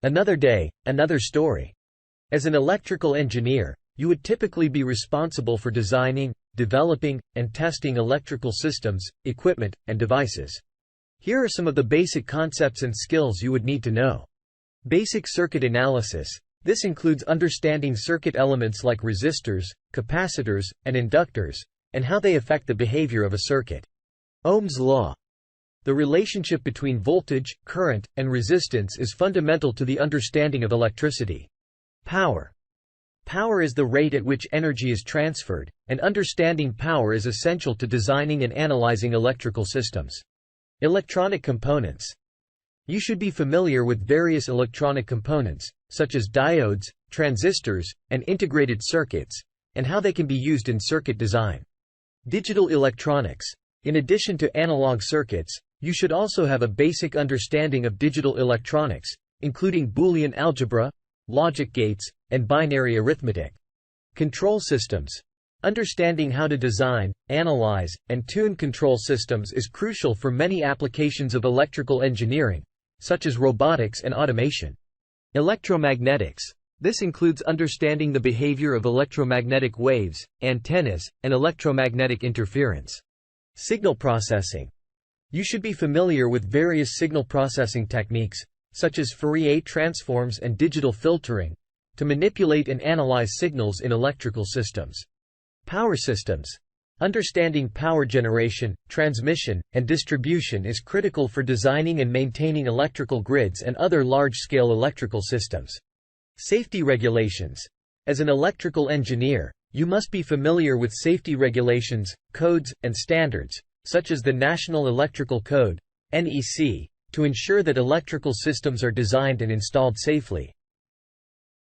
Another day, another story. As an electrical engineer, you would typically be responsible for designing, developing, and testing electrical systems, equipment, and devices. Here are some of the basic concepts and skills you would need to know. Basic circuit analysis. This includes understanding circuit elements like resistors, capacitors, and inductors, and how they affect the behavior of a circuit. Ohm's law. The relationship between voltage, current, and resistance is fundamental to the understanding of electricity. Power. Power is the rate at which energy is transferred, and understanding power is essential to designing and analyzing electrical systems. Electronic components. You should be familiar with various electronic components, such as diodes, transistors, and integrated circuits, and how they can be used in circuit design. Digital electronics. In addition to analog circuits, you should also have a basic understanding of digital electronics, including Boolean algebra, logic gates, and binary arithmetic. Control systems. Understanding how to design, analyze, and tune control systems is crucial for many applications of electrical engineering, such as robotics and automation. Electromagnetics. This includes understanding the behavior of electromagnetic waves, antennas, and electromagnetic interference. Signal processing. You should be familiar with various signal processing techniques, such as Fourier transforms and digital filtering, to manipulate and analyze signals in electrical systems. Power systems. Understanding power generation, transmission, and distribution is critical for designing and maintaining electrical grids and other large-scale electrical systems. Safety regulations. As an electrical engineer, you must be familiar with safety regulations, codes, and standards, such as the National Electrical Code (NEC), to ensure that electrical systems are designed and installed safely.